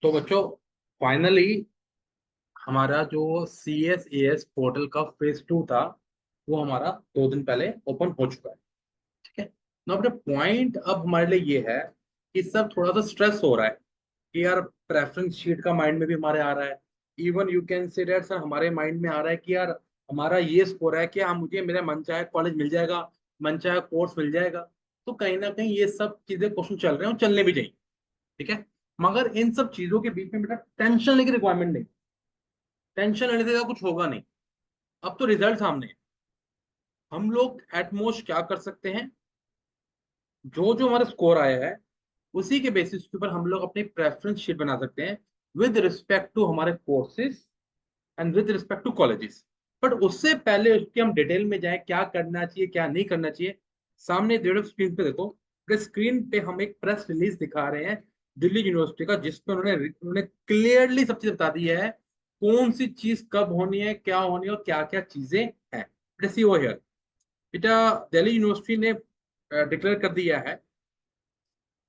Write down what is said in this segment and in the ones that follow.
तो बच्चों, फाइनली हमारा जो C S A S portal का फेज 2 था वो हमारा 2 दिन पहले ओपन हो चुका है। ठीक है। ना अपने पॉइंट अब हमारे लिए ये है कि सब थोड़ा सा स्ट्रेस हो रहा है कि यार प्रेफरेंस शीट का माइंड में भी हमारे आ रहा है। Even you can say that sir हमारे माइंड में आ रहा है कि यार हमारा ये स्कोर है कि हाँ मुझे मेरा मन चाहे कॉलेज मिल जाएगा, मन चाहे कोर्स मिल जाएगा। तो कहीं ना कहीं ये सब चीजें क्वेश्चन चल रहे हैं और चलने भी चाहिए। ठीक है। मगर इन सब चीजों के बीच में बेटा टेंशन लेने की रिक्वायरमेंट नहीं। टेंशन लेने से कुछ होगा नहीं। अब तो रिजल्ट सामने है। हम लोग एटमोस्ट क्या कर सकते हैं, जो जो हमारा स्कोर आया है उसी के बेसिस के ऊपर हम लोग अपनी प्रेफरेंस शीट बना सकते हैं विद रिस्पेक्ट टू हमारे courses and with respect to colleges. But उससे पहले उसके हम डिटेल में जाएं क्या करना चाहिए क्या नहीं करना चाहिए। सामने देखो, स्क्रीन पे देखो। स्क्रीन पे हम एक प्रेस रिलीज दिखा रहे हैं दिल्ली यूनिवर्सिटी का, जिसमें उन्होंने उन्होंने क्लियरली सब चीज बता दी है कौन सी चीज कब होनी है, क्या होनी है और क्या क्या चीजें हैं। सी वो हियर बेटा, दिल्ली यूनिवर्सिटी ने डिक्लेयर कर दिया है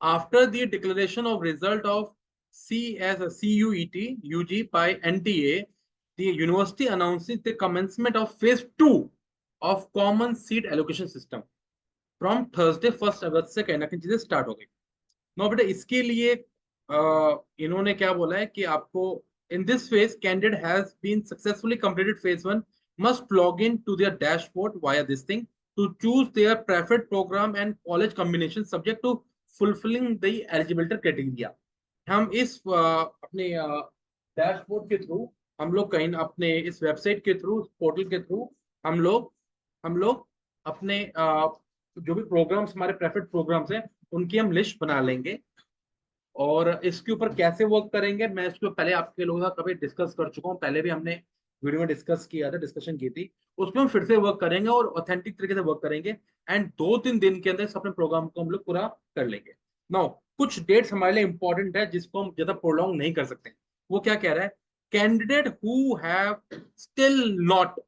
after the declaration of result of CUET UG by NTA, the university announces the commencement of phase 2 of common seat allocation system from Thursday 1st अगस्त से कहीं ना कहीं चीजें स्टार्ट हो गई। नो बेटा, इसके लिए इन्होंने क्या बोला है कि आपको in this phase candidate has been successfully completed phase 1 must log in to their dashboard via this thing to choose their preferred program and college combination subject to fulfilling the eligibility criteria। हम इस अपने dashboard के through, हम लोग कहीं अपने इस website के थ्रू, पोर्टल के थ्रू हम लोग अपने जो भी प्रोग्राम्स हमारे प्रेफर्ड प्रोग्राम्स हैं उनकी हम लिस्ट बना लेंगे। और इसके ऊपर कैसे वर्क करेंगे मैं इसको पहले आपके लोगों का कभी डिस्कस कर चुका हूँ, पहले भी हमने वीडियो में डिस्कस किया था, डिस्कशन की थी। उसमें हम फिर से वर्क करेंगे और ऑथेंटिक तरीके से वर्क करेंगे एंड 2-3 दिन के अंदर इस अपने प्रोग्राम को हम लोग पूरा कर लेंगे। नाउ कुछ डेट्स हमारे लिए इंपॉर्टेंट है जिसको हम ज्यादा प्रोलॉन्ग नहीं कर सकते। वो क्या कह रहा है, candidate who have still not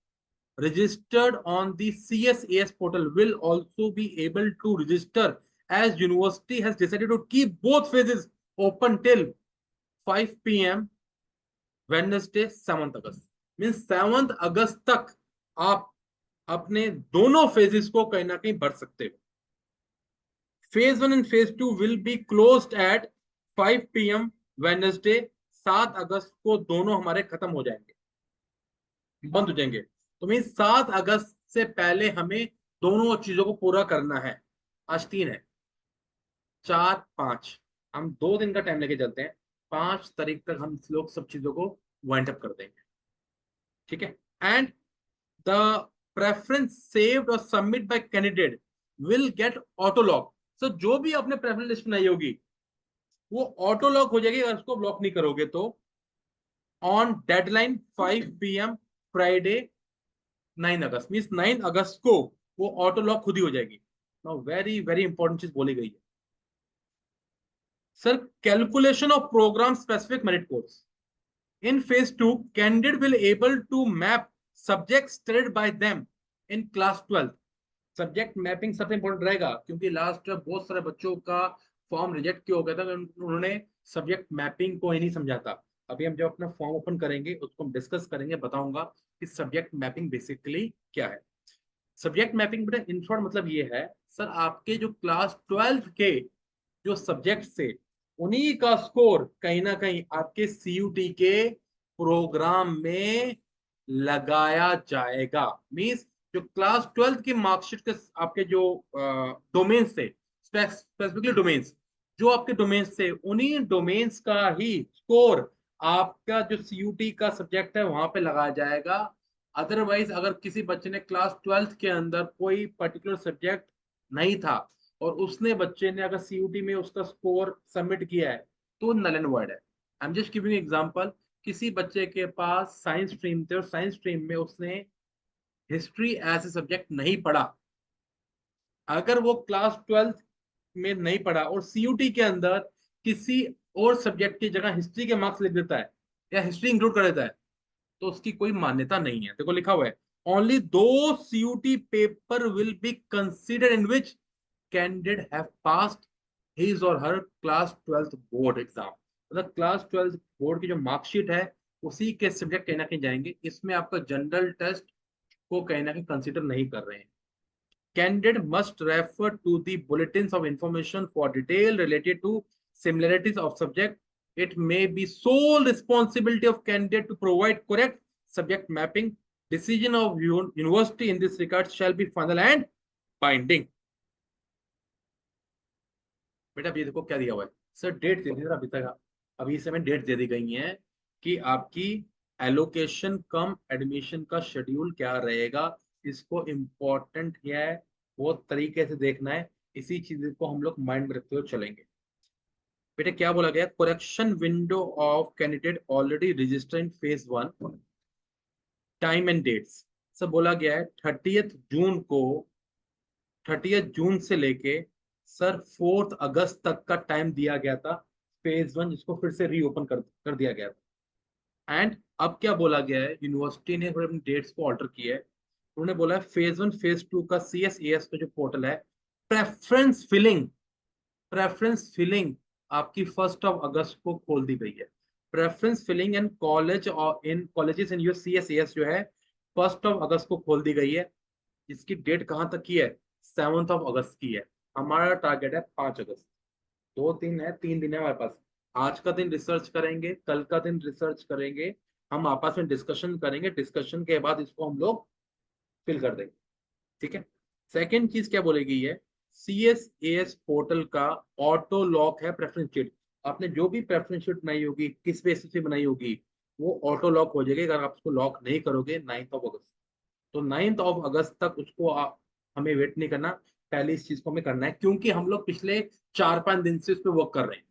registered on the CSAS portal will also be able to register, as university has decided to keep both phases open till 5 p.m. Wednesday 7th August। Means 7th अगस्त तक आप अपने दोनों phases को कहीं ना कहीं भर सकते हो। Phase 1 and phase 2 will be closed eight 5 p.m. Wednesday 7 अगस्त को दोनों हमारे खत्म हो जाएंगे, बंद हो जाएंगे। तो मीन 7 अगस्त से पहले हमें दोनों चीजों को पूरा करना है। आज 3 है, 4, 5, हम 2 दिन का टाइम लेके चलते हैं। 5 तारीख तक हम लोग सब चीजों को वाइंड अप कर देंगे। ठीक है। एंड द प्रेफरेंस सेव्ड और submit by candidate will get auto lock. So जो भी आपने प्रेफरेंस लिस्ट बनाई होगी वो ऑटो लॉक हो जाएगी अगर उसको ब्लॉक नहीं करोगे तो। On deadline 5 p.m. Friday 9 August, mean 9 अगस्त को वो ऑटो लॉक खुद ही हो जाएगी। वेरी वेरी इंपॉर्टेंट चीज बोली गई है sir, calculation of program specific merit course in phase 2 candidate will able to map subject studied by them in class 12। Subject mapping सबसे इंपॉर्टेंट रहेगा क्योंकि लास्ट बहुत सारे बच्चों का फॉर्म रिजेक्ट क्यों हो गया था, उन्होंने सब्जेक्ट मैपिंग को ही नहीं समझा था। अभी हम जब अपना फॉर्म ओपन करेंगे उसको हम डिस्कस करेंगे, बताऊंगा कि सब्जेक्ट मैपिंग बेसिकली क्या है। सब्जेक्ट मैपिंग बेटा इन शॉर्ट मतलब ये है सर, आपके जो क्लास 12 के जो सब्जेक्ट से उन्हीं का स्कोर कहीं ना कहीं आपके सीयूटी के प्रोग्राम में लगाया जाएगा। मींस जो क्लास 12 की मार्कशीट के आपके जो डोमेन्स थे, स्पेसिफिकली डोमेन्स, जो आपके डोमेन्स थे उन्हीं डोमेन्स का ही स्कोर आपका जो सीयूटी का सब्जेक्ट है वहां पे लगाया जाएगा। अदरवाइज अगर किसी बच्चे ने क्लास 12 के अंदर कोई पर्टिकुलर सब्जेक्ट नहीं था और उसने बच्चे ने अगर सीयूटी में उसका स्कोर सबमिट किया है तो नल एंड वॉइड है। I am just giving example, किसी बच्चे के पास साइंस स्ट्रीम थे और साइंस स्ट्रीम में उसने हिस्ट्री एज ए सब्जेक्ट नहीं पढ़ा, अगर वो क्लास 12 में नहीं पढ़ा और सीयूटी के अंदर किसी और सब्जेक्ट की जगह हिस्ट्री के मार्क्स लिख देता है या हिस्ट्री इंक्लूड कर देता है तो उसकी कोई मान्यता नहीं है। देखो लिखा हुआ है, ओनली दो CUET paper will be considered in which candidate have passed his or her class 12 board exam. मतलब क्लास 12 बोर्ड की जो मार्कशीट है उसी के सब्जेक्ट कहीं ना कहीं जाएंगे, इसमें आपका जनरल टेस्ट को कहीं ना कहीं कंसिडर नहीं कर रहे हैं। Candidate must refer to the bulletins of information for detail related to similarities of subject. It may be sole responsibility of candidate to provide correct subject mapping. Decision of university in this regard shall be final and binding. बेटा अभी देखो क्या दिया हुआ है sir, date दे दी sir अभी तक, अभी इस समय डेट दे दी गई है कि आपकी एलोकेशन कम एडमिशन का शेड्यूल क्या रहेगा। इसको इम्पोर्टेंट है वो तरीके से देखना है, इसी चीज को हम लोग माइंड में रखते हुए चलेंगे। बेटा क्या बोला गया, correction window of candidate already registered in phase 1, time and dates सब बोला गया है 30 जून को, 30 जून से लेके सर 4 अगस्त तक का टाइम दिया गया था फेज 1, जिसको फिर से रीओपन कर दिया गया था। एंड अब क्या बोला गया है, यूनिवर्सिटी ने थोड़े अपनी डेट्स को ऑल्टर किया है। उन्होंने बोला है फेज 1 फेज 2 का CSAS का जो पोर्टल है, प्रेफरेंस फिलिंग, प्रेफरेंस फिलिंग आपकी 1 अगस्त को खोल दी गई है। प्रेफरेंस फिलिंग एंड कॉलेज और इन कॉलेजेस इन योर CSAS जो है 1 अगस्त को खोल दी गई है। इसकी डेट कहाँ तक की है, 7 अगस्त की है। हमारा टारगेट है 5 अगस्त। 2 दिन है, 3 दिन है हमारे पास। आज का दिन रिसर्च करेंगे, कल का दिन रिसर्च करेंगे, हम आपस में डिस्कशन करेंगे, डिस्कशन के बाद इसको हम लोग फिल कर देंगे। ठीक है। सेकेंड चीज क्या बोली गई है, CSAS पोर्टल का ऑटो लॉक है प्रेफरेंस शीट। आपने जो भी प्रेफरेंस शीट बनाई होगी, किस बेसिस पे बनाई होगी, वो ऑटो लॉक हो जाएगी अगर आप उसको लॉक नहीं करोगे 9 अगस्त। तो 9 अगस्त तक उसको हमें वेट नहीं करना, पहले इस चीज को हमें करना है, क्योंकि हम लोग पिछले 4-5 दिन से उस पर वर्क कर रहे हैं।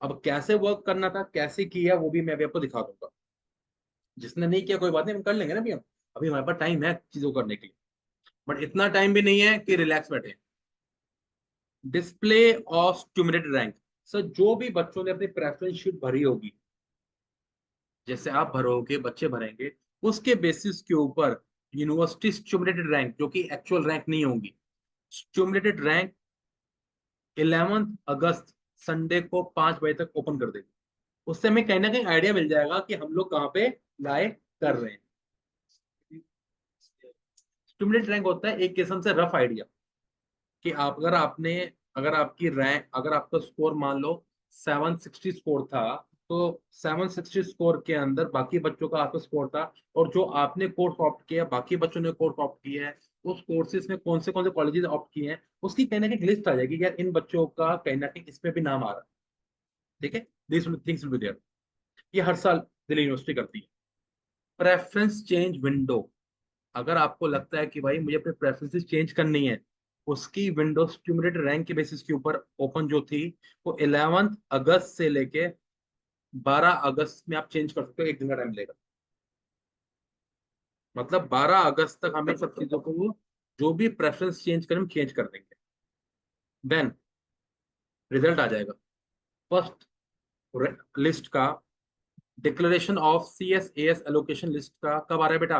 अब कैसे वर्क करना था, कैसे किया, वो भी मैं अभी आपको दिखा दूंगा। जिसने नहीं किया कोई बात नहीं, हम कर लेंगे ना, अभी हम अभी हमारे पास टाइम है चीजों को करने के लिए। बट इतना टाइम भी नहीं है कि रिलैक्स बैठे। Display of stimulated rank, sir जो भी बच्चों ने अपनी प्रेफरेंस शीट भरी होगी, जैसे आप भरोगे, बच्चे भरेंगे, उसके बेसिस के ऊपर यूनिवर्सिटी स्टूमुलेटेड रैंक, जो कि एक्चुअल रैंक नहीं होंगी, स्टूमुलेटेड रैंक 11 अगस्त संडे को 5 बजे तक ओपन कर देगी। उससे हमें कहीं ना कहीं आइडिया मिल जाएगा कि हम लोग कहाँ पे लाए कर रहे हैं। स्टूमुलेटेड रैंक होता है एक किस्म से रफ आइडिया कि आप अगर आपने, अगर आपकी रैंक, अगर आपका स्कोर मान लो 760 स्कोर था, तो 760 स्कोर के अंदर बाकी बच्चों का आपका स्कोर था, और जो आपने कोर्स ऑप्ट किया, बाकी बच्चों ने कोर्स ऑप्ट किया है, उस कोर्सेज में कौन से कॉलेजेस ऑप्ट किए हैं, उसकी कहीं ना कहीं लिस्ट आ जाएगी यार, इन बच्चों का कहीं ना कहीं इसमें भी नाम आ रहा है। ठीक है, this things will be there. ये हर साल दिल्ली यूनिवर्सिटी करती है। प्रेफरेंस चेंज विंडो, अगर आपको लगता है कि भाई मुझे अपने प्रेफरेंसेस चेंज करनी है, उसकी विंडो स्टूमुलेटेड रैंक के बेसिस के ऊपर ओपन जो थी, वो 11 अगस्त से लेके 12 अगस्त में आप चेंज कर सकते हो, 1 दिन का टाइम लेगा। मतलब 12 अगस्त तक हमें सब चीजों को, जो भी प्रेफरेंस चेंज करें हम चेंज कर देंगे। देन रिजल्ट आ जाएगा फर्स्ट लिस्ट का। Declaration of CSAS allocation list का कब आ रहा है बेटा,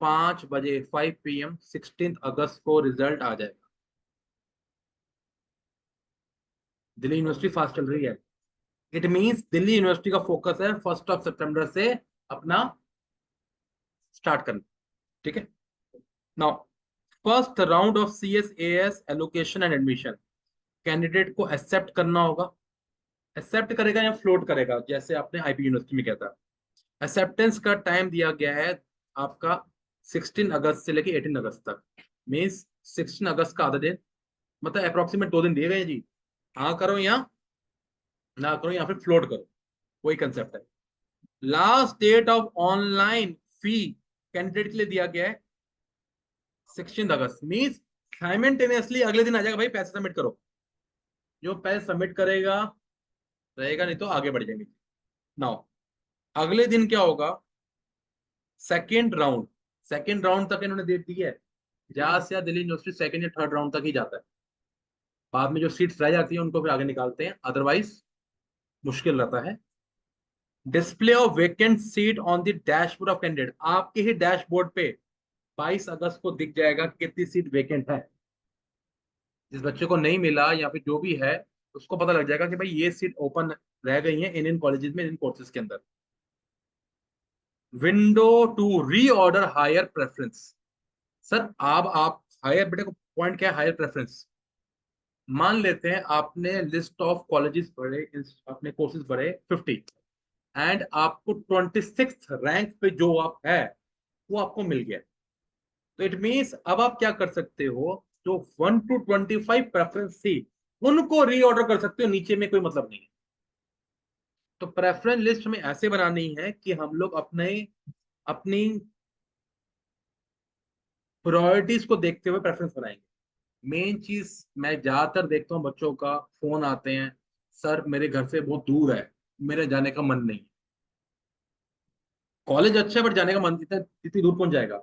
5 बजे 5 PM 16 अगस्त को रिजल्ट आ जाएगा। दिल्ली यूनिवर्सिटी फास्ट चल रही है। इट मींस दिल्ली यूनिवर्सिटी का फोकस है 1 सितंबर से अपना स्टार्ट करना। ठीक है। Now first round of CSAS allocation and admission, candidate को एक्सेप्ट करना होगा। एक्सेप्ट करेगा या फ्लोट करेगा, जैसे आपने IP यूनिवर्सिटी में किया था। एक्सेप्टेंस का टाइम दिया गया है आपका 16 अगस्त से लेके 18 अगस्त तक। मीन्स 16 अगस्त का आधा दिन, मतलब अप्रोक्सीमेट 2 दिन दिए गए हैं जी। हाँ करो या ना करो, या फिर फ्लोट करो, वही कंसेप्ट है। Last date of online fee candidate के लिए दिया गया है 16 अगस्त। मीन्स साइमल्टेनियसली अगले दिन आ जाएगा, भाई पैसे सबमिट करो। जो पैसे सबमिट करेगा रहेगा, नहीं तो आगे बढ़ जाएंगे। नाउ अगले दिन क्या होगा, सेकेंड राउंड। सेकेंड राउंड तक इन्होंने डेट दी है, ज्यादा से ज्यादा दिल्ली यूनिवर्सिटी सेकेंड या थर्ड राउंड तक ही जाता है। बाद में जो सीट्स रह जाती है उनको फिर आगे निकालते हैं, अदरवाइज मुश्किल रहता है। Display of vacant seat on the dashboard of candidate, आपके ही डैशबोर्ड पे 22 अगस्त को दिख जाएगा कि कितनी सीट वेकेंट है। जिस बच्चे को नहीं मिला या फिर जो भी है, उसको पता लग जाएगा कि भाई ये सीट ओपन रह गई है इन इन कॉलेजेस में, इन कोर्सेज के अंदर। Window to reorder higher preference. Sir आप हायर, बेटे को पॉइंट क्या है हायर प्रेफरेंस? मान लेते हैं आपने लिस्ट ऑफ कॉलेजेस पढ़े, अपने कोर्सेज पढ़े 50, एंड आपको 26th रैंक पे जो आप है वो आपको मिल गया। तो इट मीन्स अब आप क्या कर सकते हो, जो 1 to 25 प्रेफरेंस थी उनको रीऑर्डर कर सकते हो, नीचे में कोई मतलब नहीं है। तो प्रेफरेंस लिस्ट हमें ऐसे बनानी है कि हम लोग अपने अपनी प्रायोरिटीज को देखते हुए प्रेफरेंस बनाएंगे। मेन चीज मैं ज्यादातर देखता हूँ, बच्चों का फोन आते हैं, सर मेरे घर से बहुत दूर है, मेरे जाने का मन नहीं। कॉलेज अच्छा है बट जाने का मन, इतना इतनी दूर कौन जाएगा?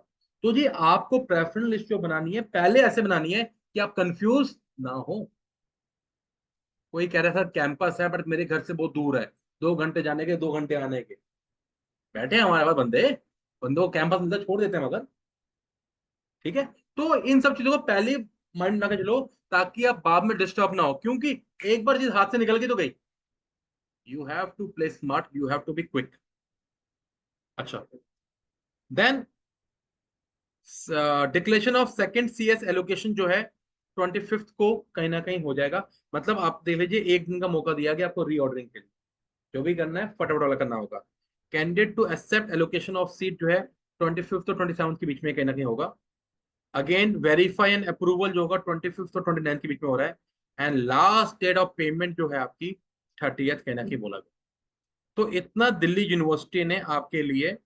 तो जी आपको प्रेफरेंस लिस्ट जो बनानी है पहले ऐसे बनानी है कि आप कंफ्यूज ना हो। कोई कह रहा है सर कैंपस है बट मेरे घर से बहुत दूर है, 2 घंटे जाने के 2 घंटे आने के। बैठे हैं हमारे पास बंदे, बंदों को कैंपस अंदर छोड़ देते हैं मगर। ठीक है, तो इन सब चीजों को पहले माइंड में चलो, ताकि आप बाद में डिस्टर्ब ना हो, क्योंकि एक बार चीज हाथ से निकल गई तो गई। You have to play smart, you have to be quick. अच्छा, then declaration of second CS allocation जो है 25th को कहीं ना कहीं हो जाएगा। मतलब आप देख लीजिए, एक दिन का मौका दिया गया आपको रीऑर्डरिंग के लिए, जो भी करना है फटाफट वाला करना होगा। Candidate to accept allocation of seat जो है 25th और 27th के बीच में कहीं ना कहीं होगा। अगेन वेरीफाई एंड अप्रूवल जो होगा 25th और 29th के बीच में हो रहा है। And last date of payment जो है आपकी 30th कहीं ना कहीं बोला गया। तो इतना दिल्ली यूनिवर्सिटी ने आपके लिए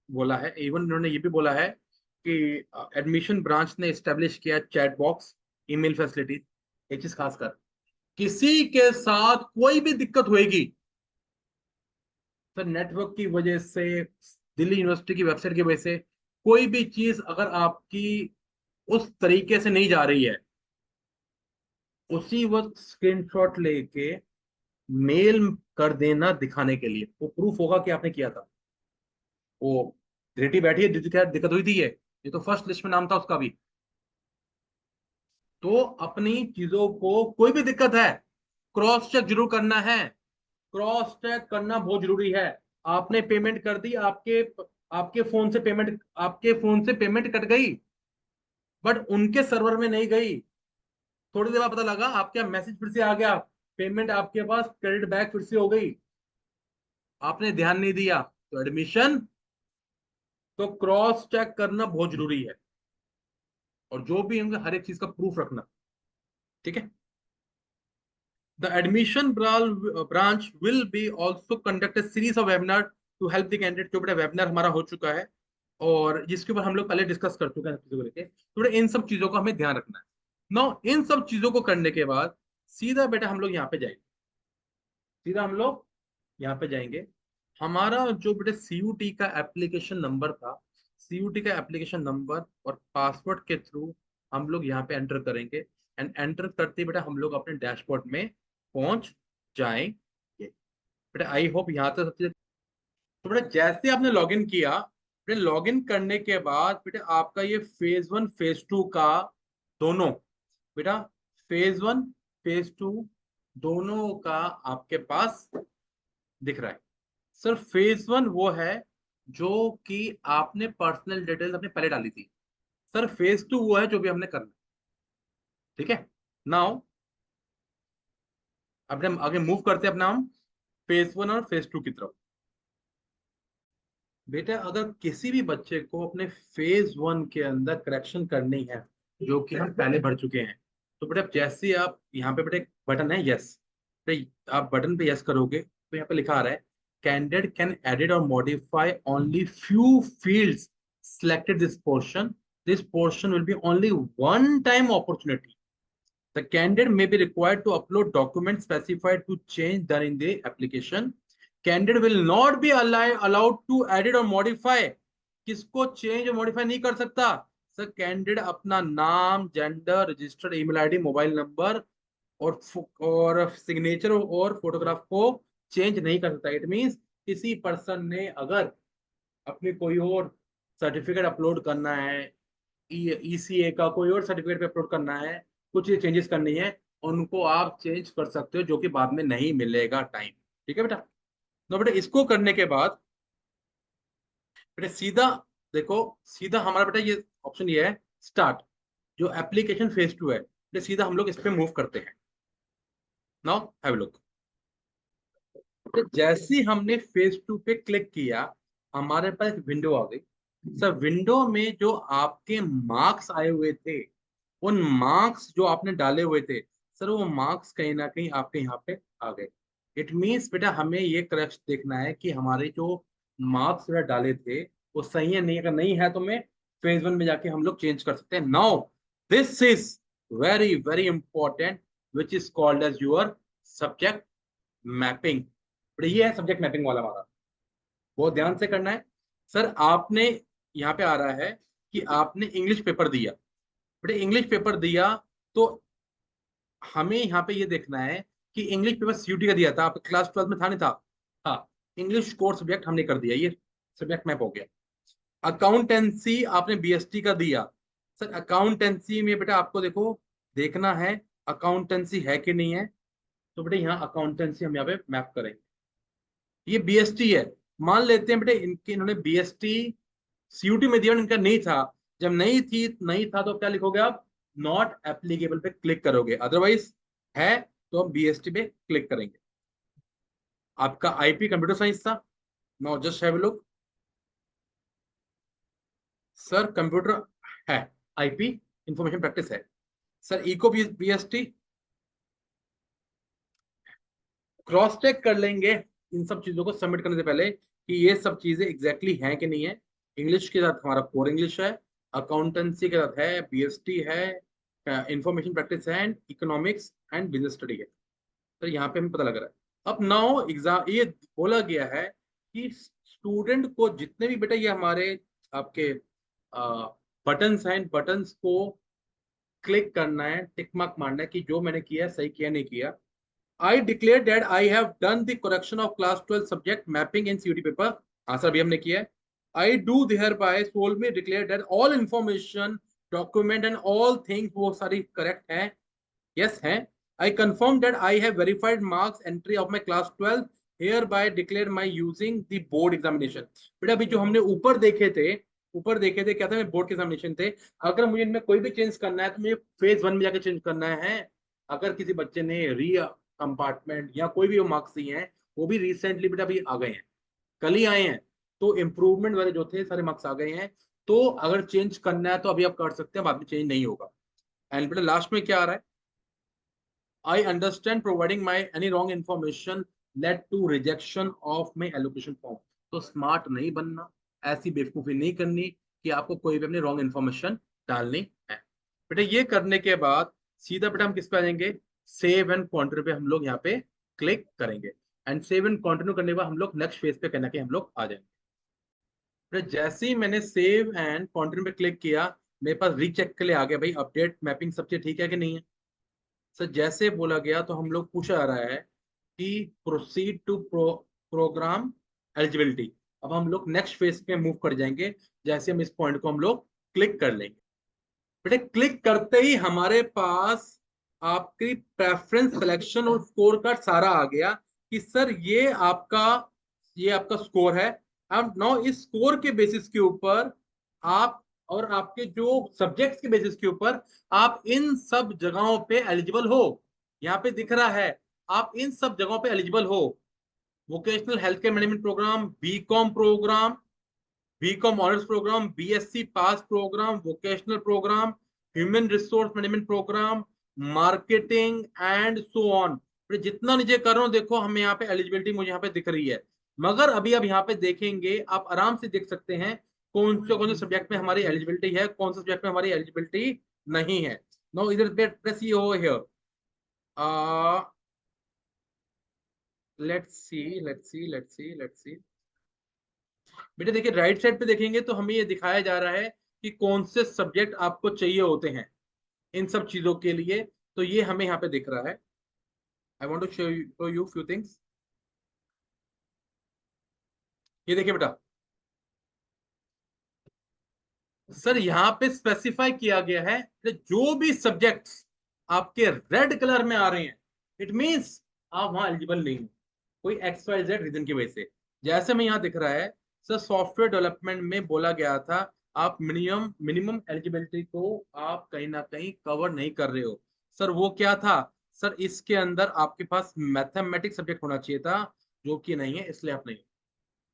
बोला है। इवन उन्होंने ये भी बोला है कि एडमिशन ब्रांच ने स्टेब्लिश किया चैट बॉक्स, ईमेल फैसिलिटी। एक चीज खासकर, किसी के साथ कोई भी दिक्कत होगी सर, नेटवर्क की वजह से, दिल्ली यूनिवर्सिटी की वेबसाइट की वजह से, कोई भी चीज अगर आपकी उस तरीके से नहीं जा रही है, उसी वक्त स्क्रीनशॉट लेके मेल कर देना दिखाने के लिए, वो प्रूफ होगा कि आपने किया था। वो रेटी बैठी है, दीदी खैर दिक्कत हुई थी, ये तो फर्स्ट लिस्ट में नाम था उसका भी। तो अपनी चीजों को, कोई भी दिक्कत है क्रॉस चेक जरूर करना है। क्रॉस चेक करना बहुत जरूरी है। आपने पेमेंट कर दी, आपके आपके फोन से पेमेंट, आपके फोन से पेमेंट कट गई बट उनके सर्वर में नहीं गई। थोड़ी देर बाद पता लगा आपका मैसेज फिर से आ गया, पेमेंट आपके पास क्रेडिट बैक फिर से हो गई, आपने ध्यान नहीं दिया। तो एडमिशन, तो क्रॉस चेक करना बहुत जरूरी है, और जो भी होंगे हर एक चीज का प्रूफ रखना। ठीक है। The admission branch will be also conduct series of webinar to help the candidate. जो बड़ा वेबिनार हमारा हो चुका है और जिसके ऊपर हम लोग पहले डिस्कस कर चुके हैं चीजों को लेके, तो इन सब चीजों का हमें ध्यान रखना है। नो, इन सब चीजों को करने के बाद सीधा बेटा हम लोग यहाँ पे जाएंगे, सीधा हम लोग यहाँ पे जाएंगे। हमारा जो बेटा सीयूटी का एप्लीकेशन नंबर था, सीयूटी का एप्लीकेशन नंबर और पासवर्ड के थ्रू हम लोग यहाँ पे एंटर करेंगे। एंड एंटर करते ही बेटा हम लोग अपने डैशबोर्ड में पहुंच जाएंगे। बेटा आई होप यहाँ तक सब चीजें। तो बेटा जैसे आपने लॉगिन किया, बेटा लॉगिन करने के बाद बेटा आपका ये फेज 1 फेज 2 का दोनों, बेटा फेज 1 फेज 2 दोनों का आपके पास दिख रहा है। सर फेज 1 वो है जो कि आपने पर्सनल डिटेल्स अपने पहले डाली थी। सर फेज 2 वो है जो भी हमने करना है। ठीक है, नाउ अब हम आगे मूव करते हैं अपना, हम फेज 1 और फेज 2 की तरफ। बेटा अगर किसी भी बच्चे को अपने फेज 1 के अंदर करेक्शन करनी है, जो कि हम पहले भर चुके हैं, तो बेटा जैसे ही आप यहाँ पे बेटा एक बटन है यस, बेटा आप बटन पे यस करोगे तो यहाँ पे लिखा आ रहा है कैंडिडेट कैन एडिट और modify only few fields selected this portion will be only one time opportunity. The candidate may be required to upload documents specified to change done in the application. Candidate will not be allowed to edit or modify. किसको change और modify नहीं कर सकता? Sir candidate अपना नाम, gender, registered email ID, mobile number और signature और photograph को चेंज नहीं कर सकता। इट मींस किसी पर्सन ने अगर अपने कोई और सर्टिफिकेट अपलोड करना है, ईसीए का कोई और सर्टिफिकेट पे अपलोड करना है, कुछ चेंजेस करनी है, उनको आप चेंज कर सकते हो, जो कि बाद में नहीं मिलेगा टाइम। ठीक है बेटा। तो बेटा इसको करने के बाद बेटा सीधा देखो, सीधा हमारा बेटा ये ऑप्शन ये है स्टार्ट, जो एप्लीकेशन फेज 2 है बेटा, सीधा हम लोग इस पे मूव करते हैं। Now have a look. तो जैसे ही हमने फेज 2 पे क्लिक किया, हमारे पास एक विंडो आ गई। सर विंडो में जो आपके मार्क्स आए हुए थे, उन मार्क्स जो आपने डाले हुए थे, सर वो मार्क्स कहीं ना कहीं आपके यहाँ पे आ गए। इट मीन्स बेटा हमें ये करेक्ट देखना है कि हमारे जो मार्क्स बेटा डाले थे वो सही है नहीं, अगर नहीं है तो मैं फेज 1 में जाके हम लोग चेंज कर सकते हैं। Now this is very very important, which is called as your subject mapping. ये है सब्जेक्ट मैपिंग वाला हमारा, बहुत ध्यान से करना है। सर आपने यहाँ पे आ रहा है कि आपने इंग्लिश पेपर दिया, बेटे इंग्लिश पेपर दिया, तो हमें यहाँ पे ये देखना है कि इंग्लिश पेपर सीयूटी का दिया था, आप क्लास 12 में था नहीं था? हाँ, इंग्लिश कोर सब्जेक्ट हमने कर दिया, ये सब्जेक्ट मैप हो गया। अकाउंटेंसी आपने बीएसटी का दिया। सर अकाउंटेंसी में बेटा आपको देखो देखना है अकाउंटेंसी है कि नहीं है, तो बेटा यहाँ अकाउंटेंसी हम यहाँ पे मैप करेंगे। ये बीएसटी है, मान लेते हैं बेटे इनके इन्होंने बीएसटी सीयूटी में दिया और इनका नहीं था। जब नहीं था तो क्या लिखोगे आप? नॉट एप्लीकेबल पे क्लिक करोगे, अदरवाइज है तो हम बीएसटी पे क्लिक करेंगे। आपका आईपी कंप्यूटर साइंस था। Now just have a look. Sir computer है, आईपी इंफॉर्मेशन प्रैक्टिस है। Sir eco BST cross check कर लेंगे इन सब चीजों को सबमिट करने से पहले कि ये सब चीजें एग्जैक्टली हैं कि नहीं है। इंग्लिश के साथ हमारा कोर इंग्लिश है, अकाउंटेंसी के साथ है बीएसटी है, इंफॉर्मेशन प्रैक्टिस है, and economics and business study है। तो यहाँ पे हमें पता लग रहा है। अब नाउ एग्जाम ये बोला गया है कि स्टूडेंट को जितने भी बेटा ये हमारे आपके बटन्स हैं, बटन्स को क्लिक करना है, टिक मार्क मारना है कि जो मैंने किया है सही किया नहीं किया। I declare that I have done the correction of class 12 subject mapping in CUT paper. Answer भी हमने किया है। I do thereby solemnly declare that all information, document and all things वो सारी correct हैं, yes हैं। I confirm that I have verified marks entry of my class 12 hereby declare my using the board examination। बेटा अभी जो हमने ऊपर देखे थे क्या था, मैं बोर्ड के एग्जामिनेशन थे। अगर मुझे इनमें कोई भी चेंज करना है तो मुझे फेज 1 में जाकर चेंज करना है। अगर किसी बच्चे ने री कंपार्टमेंट या कोई भी मार्क्स दिए हैं, वो भी रिसेंटली बेटा अभी आ गए हैं, कल ही आए हैं, तो इम्प्रूवमेंट वाले जो थे सारे मार्क्स आ गए हैं। तो अगर चेंज करना है तो अभी आप कर सकते हैं, बाद में चेंज नहीं होगा। एंड बेटा लास्ट में क्या आ रहा है? I understand providing my any wrong information led to rejection of my allocation form। तो स्मार्ट नहीं बनना, ऐसी बेवकूफी नहीं करनी कि आपको कोई भी अपनी रॉन्ग इन्फॉर्मेशन डालनी है। बेटा ये करने के बाद सीधा बेटा हम किस पे आ जाएंगे? सेव एंड कंटिन्यू पे हम लोग यहाँ पे क्लिक करेंगे। एंड सेव एंड कंटिन्यू करने के बाद हम लोग नेक्स्ट फेज पे कहना कि हम लोग आ जाएंगे। बेटा जैसे ही मैंने सेव एंड कंटिन्यू पे क्लिक किया, मेरे पास रीचेक के लिए आ गया भाई अपडेट मैपिंग सब चीज ठीक है कि नहीं है। सर जैसे बोला गया तो हम लोग पूछा जा रहा है कि प्रोसीड टू प्रोग्राम एलिजिबिलिटी। अब हम लोग नेक्स्ट फेज पे मूव कर जाएंगे, जैसे हम इस पॉइंट को हम लोग क्लिक कर लेंगे। बेटे क्लिक करते ही हमारे पास आपकी प्रेफरेंस सिलेक्शन और स्कोर कार्ड सारा आ गया कि सर ये आपका स्कोर है। अब नाउ इस स्कोर के बेसिस के ऊपर आप और आपके जो सब्जेक्ट्स के बेसिस के ऊपर आप इन सब जगहों पे एलिजिबल हो। यहाँ पे दिख रहा है आप इन सब जगहों पे एलिजिबल हो। Vocational health care management program, program, BCom honours program, BSc pass program, vocational program, human resource management program, marketing and so on. जितना नीचे कर रहा हूं देखो, हमें यहाँ पे एलिजिबिलिटी मुझे यहाँ पे दिख रही है। मगर अभी अब यहाँ पे देखेंगे, आप आराम से देख सकते हैं कौन से सब्जेक्ट में हमारी एलिजिबिलिटी है, कौन से सब्जेक्ट में हमारी एलिजिबिलिटी नहीं है। नो इधर प्रेस ये ओवर हियर। Let's see. बेटा देखिए राइट साइड पे देखेंगे तो हमें ये दिखाया जा रहा है कि कौन से सब्जेक्ट आपको चाहिए होते हैं इन सब चीजों के लिए। तो ये हमें यहाँ पे दिख रहा है। I want to show you few things. ये देखिए बेटा, सर यहाँ पे स्पेसिफाई किया गया है कि जो भी सब्जेक्ट्स आपके रेड कलर में आ रहे हैं, इट मीन्स आप वहां एलिजिबल नहीं हो, कोई एक्स वाई जेड रीजन की वजह से। जैसे में यहाँ दिख रहा है सर, सॉफ्टवेयर डेवलपमेंट में बोला गया था आप मिनिमम मिनिमम एलिजिबिलिटी को आप कहीं ना कहीं कवर नहीं कर रहे हो। सर वो क्या था? सर इसके अंदर आपके पास मैथमेटिक्स सब्जेक्ट होना चाहिए था, जो कि नहीं है, इसलिए आप नहीं।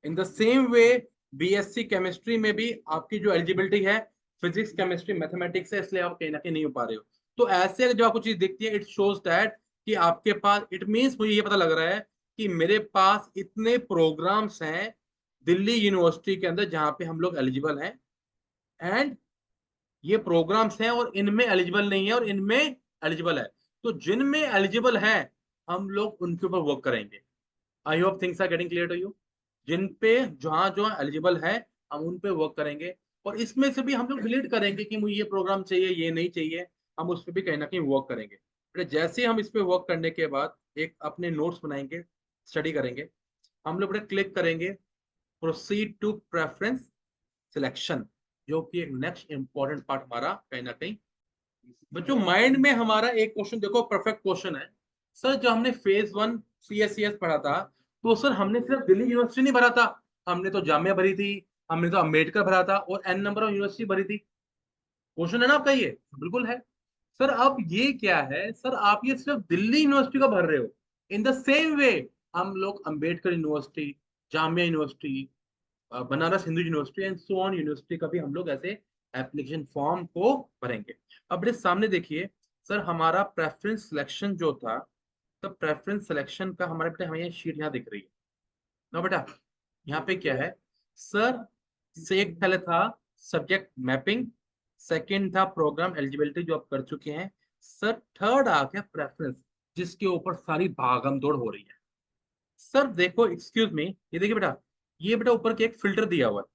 In the same way BSc chemistry में भी आपकी जो एलिजिबिलिटी है फिजिक्स केमिस्ट्री मैथमेटिक्स है, इसलिए आप कहीं ना कहीं नहीं हो पा रहे हो। तो ऐसे जब आपको चीज दिखती है, इट शोज दैट कि आपके पास, इट मीन्स मुझे ये पता लग रहा है कि मेरे पास इतने प्रोग्राम्स हैं दिल्ली यूनिवर्सिटी के अंदर जहाँ पे हम लोग एलिजिबल हैं, एंड ये प्रोग्राम्स हैं और इनमें एलिजिबल नहीं है और इनमें एलिजिबल है। तो जिनमें एलिजिबल है हम लोग उनके ऊपर वर्क करेंगे। I hope things are getting clear to you. जिन पे जहाँ जो एलिजिबल है हम उन पे वर्क करेंगे, और इसमें से भी हम लोग डिलीट करेंगे कि मुझे ये प्रोग्राम चाहिए ये नहीं चाहिए, हम उस पर भी कहीं ना कहीं वर्क करेंगे। फिर जैसे ही हम इस पे वर्क करने के बाद एक अपने नोट्स बनाएंगे, स्टडी करेंगे, हम लोग क्लिक करेंगे प्रोसीड टू प्रेफरेंस सिलेक्शन, जो कि एक नेक्स्ट इंपॉर्टेंट पार्ट हमारा कहीं ना कहीं। बच्चों माइंड में हमारा एक क्वेश्चन देखो, परफेक्ट क्वेश्चन है। सर जब हमने फेज 1 सीएससीएस पढ़ा था, तो सर हमने सिर्फ दिल्ली यूनिवर्सिटी नहीं भरा था, हमने तो जामिया भरी थी, हमने तो अम्बेडकर भरा था, और एन नंबर ऑफ यूनिवर्सिटी भरी थी। क्वेश्चन है ना आपका ये? बिल्कुल है। सर अब ये क्या है सर, आप ये सिर्फ दिल्ली यूनिवर्सिटी का भर रहे हो। इन द सेम वे हम लोग Ambedkar university, Jamia university, Banaras Hindu university and so on university का भी हम लोग ऐसे एप्लीकेशन फॉर्म को भरेंगे। अब मेरे सामने देखिए सर, हमारा प्रेफरेंस सिलेक्शन जो था, तो प्रेफरेंस सिलेक्शन का हमारे बेटा हमें शीट यहाँ दिख रही है ना बेटा? यहाँ पे क्या है सर? से एक पहले था सब्जेक्ट मैपिंग, सेकंड था प्रोग्राम एलिजिबिलिटी जो आप कर चुके हैं सर, थर्ड आ गया प्रेफरेंस, जिसके ऊपर सारी भागम दौड़ हो रही है। सर देखो, एक्सक्यूज मी, ये देखिए बेटा, ये बेटा ऊपर के एक फिल्टर दिया हुआ है।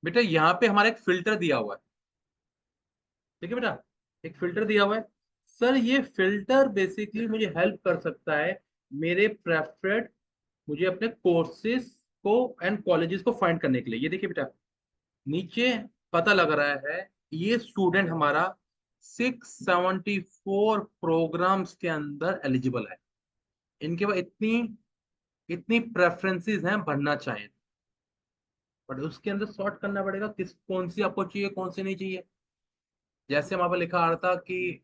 बेटा यहाँ पे हमारा एक फिल्टर दिया हुआ है, ठीक है बेटा, एक फिल्टर दिया हुआ है। सर ये फिल्टर बेसिकली मुझे हेल्प कर सकता है मेरे प्रेफरेड, मुझे अपने कोर्सेज को एंड कॉलेजेस को फाइंड करने के लिए। ये देखिए बेटा, नीचे पता लग रहा है ये स्टूडेंट हमारा 674 प्रोग्राम्स के अंदर एलिजिबल है, इनके पास इतनी इतनी प्रेफरेंसेस हैं भरना चाहें, बट उसके अंदर सॉर्ट करना पड़ेगा किस कौन सी आपको चाहिए कौन सी नहीं चाहिए। जैसे वहां पर लिखा आ रहा था कि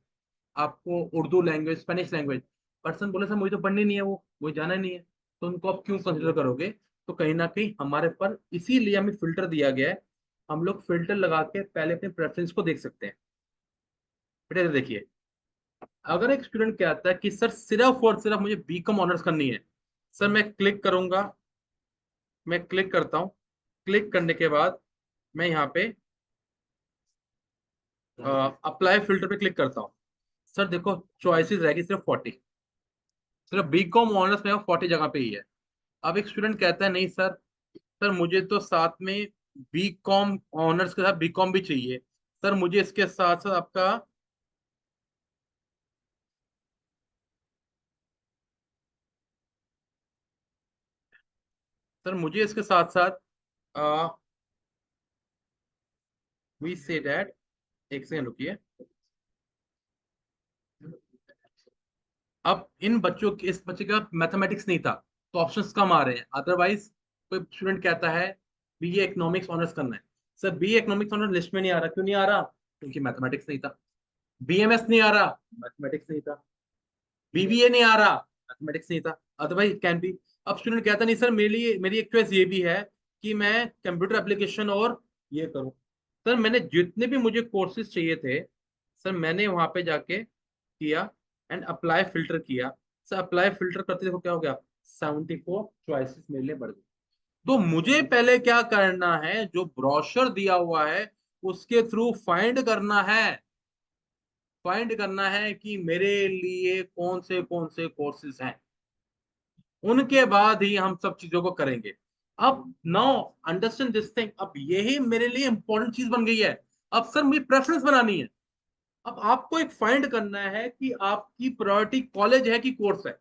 आपको Urdu language, Spanish language, person बोले सर मुझे तो पढ़नी नहीं है, वो मुझे जाना नहीं है, तो उनको आप क्यों कंसिडर करोगे? तो कहीं ना कहीं हमारे पर इसीलिए हमें फिल्टर दिया गया है, हम लोग फिल्टर लगा के पहले अपने प्रेफरेंस को देख सकते हैं। बेटा ये देखिए, अगर एक स्टूडेंट कहता है कि सर सिर्फ और सिर्फ मुझे बीकॉम ऑनर्स करनी है, सर मैं क्लिक करूंगा, मैं क्लिक करता हूँ, क्लिक करने के बाद मैं यहाँ पे अप्लाई फिल्टर पे क्लिक करता हूँ। सर देखो चॉइसेस रहेगी सिर्फ 40, सिर्फ बीकॉम ऑनर्स में 40 जगह पे ही है। अब एक स्टूडेंट कहता है नहीं सर, सर मुझे तो साथ में बीकॉम ऑनर्स के साथ बीकॉम भी चाहिए, सर मुझे इसके साथ साथ आपका, सर मुझे इसके साथ साथ वी से डैट, एक सेकंड रुकिए। अब इन बच्चों के, इस बच्चे का मैथमेटिक्स नहीं था तो ऑप्शंस कम आ रहे हैं, अदरवाइज कोई स्टूडेंट कहता है बीए इकोनॉमिक्स ऑनर्स करना है, sir BA economics honours list में नहीं आ रहा, क्यों नहीं आ रहा? क्योंकि मैथमेटिक्स नहीं था। बीएमएस नहीं आ रहा, मैथमेटिक्स नहीं था। बीबीए नहीं आ रहा, मैथमेटिक्स नहीं था, अदरवाइज कैन बी। अब स्टूडेंट कहता नहीं सर मेरे लिए मेरी एक चॉइस ये भी है कि मैं कंप्यूटर एप्लीकेशन और ये करूं। सर मैंने जितने भी मुझे कोर्सेज चाहिए थे, सर मैंने वहां पे जाके किया एंड अप्लाई फिल्टर किया। सर अप्लाई फिल्टर करते देखो क्या हो गया, 74 चॉइसेस मेरे लिए बढ़ गई। तो मुझे पहले क्या करना है, जो ब्रोशर दिया हुआ है उसके थ्रू फाइंड करना है, फाइंड करना है कि मेरे लिए कौन से कोर्सेज हैं, उनके बाद ही हम सब चीजों को करेंगे। अब नाउ अंडरस्टैंड दिस थिंग, अब यही मेरे लिए इंपॉर्टेंट चीज बन गई है। अब सर मुझे प्रेफरेंस बनानी है, अब आपको एक फाइंड करना है कि आपकी प्रायोरिटी कॉलेज है कि कोर्स है।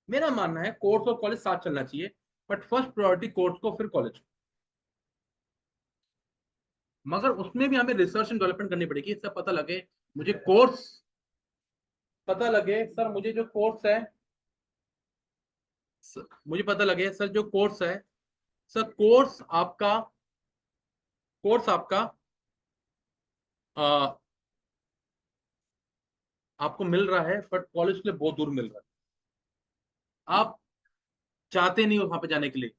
मेरा मानना है कोर्स और कॉलेज साथ चलना चाहिए, बट फर्स्ट प्रायोरिटी कोर्स को, फिर कॉलेज। मगर उसमें भी हमें रिसर्च एंड डेवलपमेंट करनी पड़ेगी, इससे पता लगे मुझे कोर्स, पता लगे सर मुझे जो कोर्स है, मुझे पता लगे सर जो कोर्स है, सर कोर्स आपका आ, आपको मिल रहा है, बट कॉलेज के लिए बहुत दूर मिल रहा है, आप चाहते नहीं हो वहां पे जाने के लिए।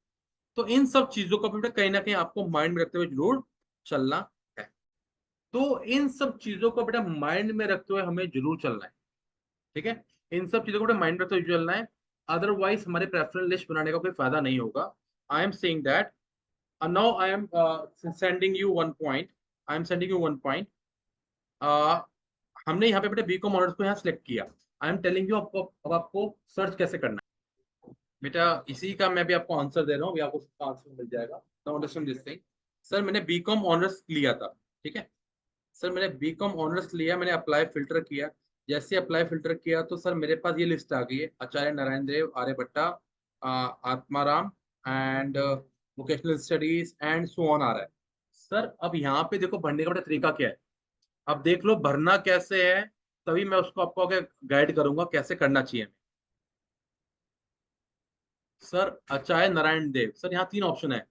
तो इन सब चीजों को बेटा कहीं ना कहीं आपको माइंड में रखते हुए जरूर चलना है। तो इन सब चीजों को बेटा माइंड में रखते हुए हमें जरूर चलना है। ठीक है, इन सब चीजों को बेटा माइंड में रखते हुए चलना है, अदरवाइज हमारे प्रेफरेंस लिस्ट बनाने का कोई फायदा नहीं होगा। I am saying that now I am sending you one point, I am sending you one point. हमने यहाँ पे बेटा बीकॉम ऑनर्स को यहाँ सिलेक्ट किया। आई एम टेलिंग यू आपको अब आपको सर्च कैसे करना है। बेटा इसी का मैं भी आपको आंसर दे रहा हूँ, अभी आपको उसका आंसर मिल जाएगा। Now understand this thing. Sir मैंने बीकॉम ऑनर्स लिया था, ठीक है। सर मैंने बीकॉम ऑनर्स लिया, मैंने अप्लाई फिल्टर किया। जैसे अप्लाई फिल्टर किया तो सर मेरे पास ये लिस्ट आ गई है, Acharya Narayan Dev, Aryabhatta, Atmaram and vocational studies and so on आ रहा है। सर अब यहाँ पे देखो भरने का बड़ा तरीका क्या है, अब देख लो भरना कैसे है, तभी मैं उसको आपको आगे गाइड करूंगा कैसे करना चाहिए। सर अचाय नारायण देव, सर यहाँ तीन ऑप्शन है,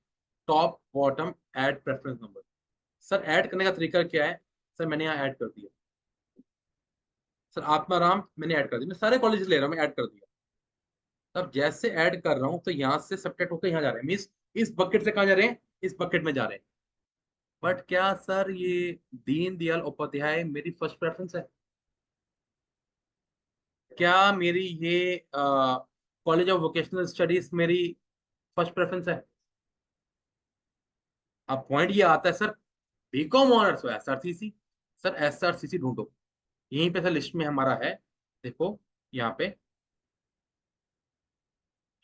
top bottom add preference number. Sir add करने का तरीका क्या है, सर मैंने यहाँ ऐड कर दिया। सर आत्माराम मैंने ऐड कर दिया, मैं सारे कॉलेज ले रहा हूँ, मैं ऐड कर दिया। अब जैसे ऐड कर रहा हूँ तो यहाँ से सब्ट्रैक्ट होकर यहाँ जा रहे हैं, मीन्स इस बकेट से कहाँ जा रहे हैं, इस बकेट में जा रहे हैं। बट क्या सर ये दीन दयाल उपाध्याय मेरी फर्स्ट प्रेफरेंस है? क्या मेरी ये कॉलेज ऑफ वोकेशनल स्टडीज मेरी फर्स्ट प्रेफरेंस है? अब पॉइंट ये आता है सर, बीकॉम ऑनर्स हो एसआरसीसी, सर एसआरसीसी ढूंढो, यहीं पे सर लिस्ट में हमारा है। देखो यहाँ पे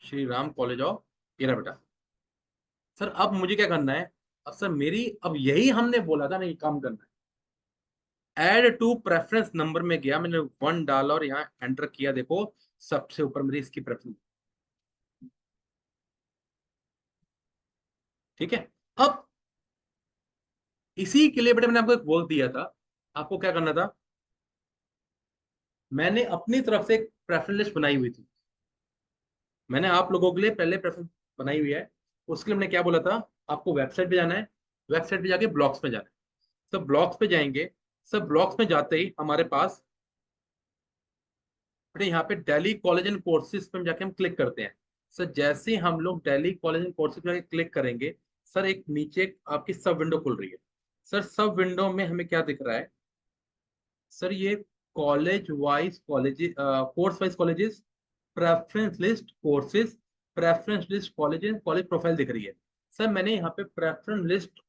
श्री राम कॉलेज ऑफ, ये रहा बेटा। सर अब मुझे क्या करना है, अब सर मेरी अब यही हमने बोला था ना, ये काम करना है। ऐड टू प्रेफरेंस नंबर में गया, मैंने वन डाला और यहाँ एंटर किया, देखो सबसे ऊपर मेरी इसकी प्रेफरेंस। ठीक है, अब इसी के लिए बेटा मैंने आपको एक वर्क दिया था, आपको क्या करना था, मैंने अपनी तरफ से एक प्रेफरेंस लिस्ट बनाई हुई थी, मैंने आप लोगों के लिए पहले प्रेफरेंस बनाई हुई है। उसके लिए मैंने क्या बोला था, आपको वेबसाइट पे जाना है, वेबसाइट पे जाके ब्लॉग्स में जाना है। सब ब्लॉग्स पे जाएंगे, सब ब्लॉग्स में जाते ही हमारे पास बेटा यहाँ पे दिल्ली कॉलेज एंड कोर्सेज पे हम जाके हम क्लिक करते हैं। सर जैसे ही हम लोग दिल्ली कॉलेज एंड कोर्सेज पे जाके क्लिक करेंगे, सर एक नीचे आपकी सब विंडो खुल रही है। सर सब विंडो में हमें क्या दिख रहा है, सर ये college wise college, course wise colleges, preference list courses, preference list colleges, college profile दिख रही है। सर मैंने यहाँ पे प्रेफरेंस लिस्ट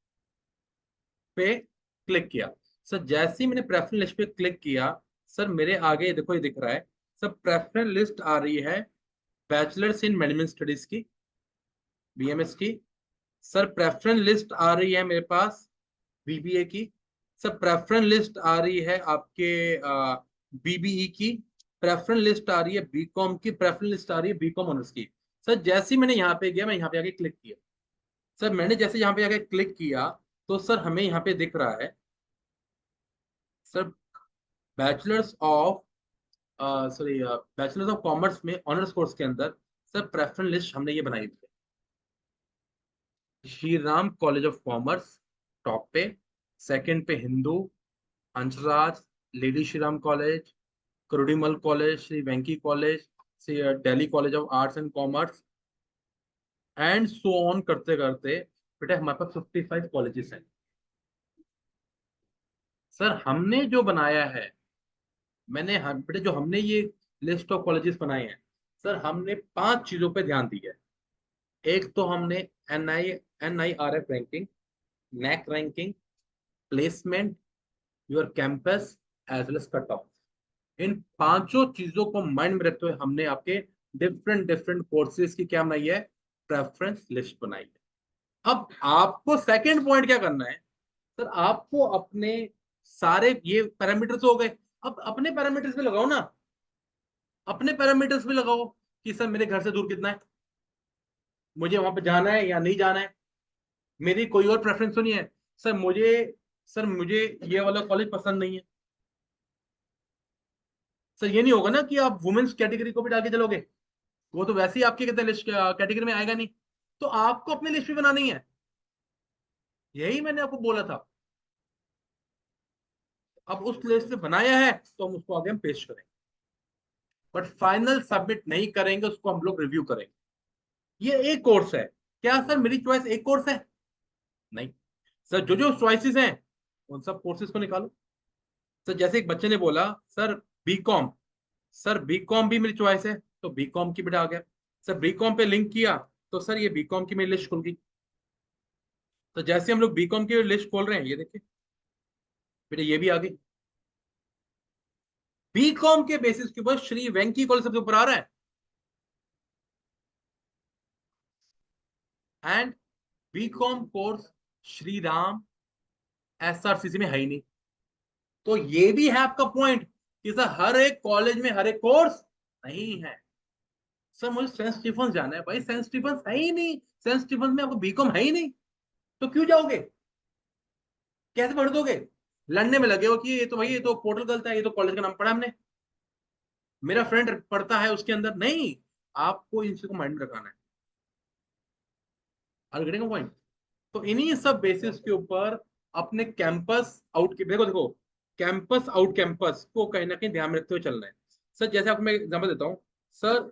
पे क्लिक किया। सर जैसे ही मैंने प्रेफरेंस लिस्ट पे क्लिक किया, सर मेरे आगे देखो ये दिख रहा है, सर प्रेफरेंस लिस्ट आ रही है बैचलर्स इन मैनेजमेंट स्टडीज की, बीएमएस की। सर प्रेफरेंस लिस्ट आ रही है मेरे पास बीबीए की। सर प्रेफरेंस लिस्ट आ रही है आपके बीबीई की। प्रेफरेंस लिस्ट आ रही है बीकॉम की, प्रेफरेंस लिस्ट आ रही है बीकॉम ऑनर्स की। सर जैसे ही मैंने यहाँ पे गया, मैं यहाँ पे आके क्लिक किया, सर मैंने जैसे यहाँ पे आके क्लिक किया तो सर हमें यहाँ पे दिख रहा है, sir bachelors of, sorry bachelors of commerce में ऑनर्स कोर्स के अंदर सर प्रेफरेंस लिस्ट हमने ये बनाई हुई है। Shri Ram college of commerce top पे, सेकंड पे Hindu, Hansraj, lady Shri Ram college, Kirori Mal college, Shri Venky college, Shri Delhi college of arts and commerce and so on करते करते बेटा हमारे पास 55 कॉलेजेस हैं। सर हमने जो बनाया है, मैंने हम बेटे जो हमने ये लिस्ट ऑफ कॉलेजेस बनाए हैं, सर हमने पांच चीजों पे ध्यान दिया है। एक तो हमने NIRF ranking, NAAC ranking, placement, your campus as well as cut off, इन पांचों चीजों को माइंड में रखते हुए हमने आपके डिफरेंट डिफरेंट कोर्सेज की क्या बनाई है, प्रेफरेंस लिस्ट बनाई है। अब आपको सेकंड पॉइंट क्या करना है, सर आपको अपने सारे ये पैरामीटर्स हो गए। अब अपने पैरामीटर्स पे लगाओ ना, अपने पैरामीटर्स पे लगाओ कि सर मेरे घर से दूर कितना है, मुझे वहां पे जाना है या नहीं जाना है, मेरी कोई और प्रेफरेंस तो नहीं है। सर मुझे सर मुझे ये वाला कॉलेज पसंद नहीं है। सर ये नहीं होगा ना कि आप वुमेन्स कैटेगरी को भी डाल के चलोगे, वो तो वैसे ही आपके कहते लिस्ट कैटेगरी में आएगा नहीं। तो आपको अपनी लिस्ट भी बनानी है, यही मैंने आपको बोला था। अब उस लिस्ट से बनाया है तो हम उसको आगे हम पेश करेंगे, बट फाइनल सबमिट नहीं करेंगे, उसको हम लोग रिव्यू करेंगे। ये एक कोर्स है। क्या सर मेरी चॉइस एक कोर्स है? नहीं सर, जो जो चॉइसेस हैं उन सब कोर्सेज को निकालो। सर जैसे एक बच्चे ने बोला सर बीकॉम, सर बीकॉम भी मेरी चॉइस है, तो बीकॉम की बेटा आ गया। सर बीकॉम पे लिंक किया तो सर ये बीकॉम की मेरी लिस्ट खुल गई। तो जैसे हम लोग बीकॉम की लिस्ट खोल रहे हैं, ये देखिए बेटा ये भी आ गई। बीकॉम के बेसिस के ऊपर श्री वेंकी कॉलेज सबसे ऊपर आ रहा है, and BCom course Shri Ram SRCC में है ही नहीं। तो ये भी है आपका पॉइंट कि सर हर एक कॉलेज में हर एक कोर्स नहीं है। सर मुझे सेंट स्टीफंस जाना है, भाई सेंट स्टीफंस है ही नहीं, सेंट स्टीफंस में आपको बीकॉम है ही नहीं, तो क्यों जाओगे, कैसे पढ़ दोगे? लड़ने में लगे हो कि ये तो भाई ये तो पोर्टल गलत है, ये तो कॉलेज का नाम पढ़ा हमने, मेरा फ्रेंड पढ़ता है उसके अंदर नहीं। आपको इन चीजों को माइंड में रखना है। Are getting point? तो इन्हीं सब बेसिस के ऊपर अपने कैंपस आउट के देखो देखो, कैंपस आउट कैंपस को कहीं ना कहीं ध्यान में रखते हुए चलना है। सर जैसे आपको मैं एग्जांपल देता हूँ, सर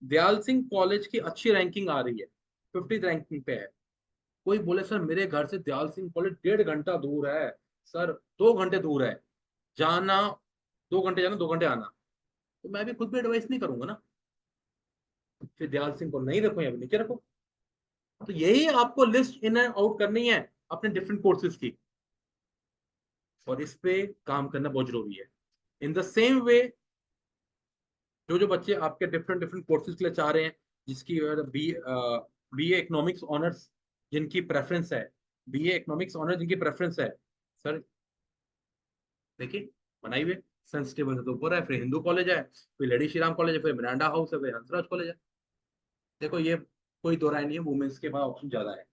दयाल सिंह कॉलेज की अच्छी रैंकिंग आ रही है, 50 रैंकिंग पे है। कोई बोले सर मेरे घर से दयाल सिंह कॉलेज 1.5 घंटा दूर है, सर 2 घंटे दूर है जाना, 2 घंटे जाना 2 घंटे आना, तो मैं भी खुद भी एडवाइस नहीं करूंगा ना, फिर दयाल सिंह को नहीं रखो या फिर नीचे रखो। तो यही आपको लिस्ट इन एंड आउट करनी है अपने डिफरेंट कोर्सेज की, और इस पे काम करना बहुत जरूरी है। इन द सेम वे, जो जो बच्चे आपके डिफरेंट डिफरेंट कोर्सेज के लिए चाह रहे हैं, जिसकी बी ए इकोनॉमिक्स ऑनर्स जिनकी प्रेफरेंस है, बी ए इकोनॉमिक्स ऑनर्स जिनकी प्रेफरेंस है, सर देखिए बनाई हुए सेंसिटिव है तो ऊपर है, फिर हिंदू कॉलेज है, फिर लेडी श्री राम कॉलेज है, फिर मिरांडा हाउस है, फिर हंसराज कॉलेज है। देखो ये कोई दो राय नहीं है, वुमेन्स के पास ऑप्शन ज्यादा है।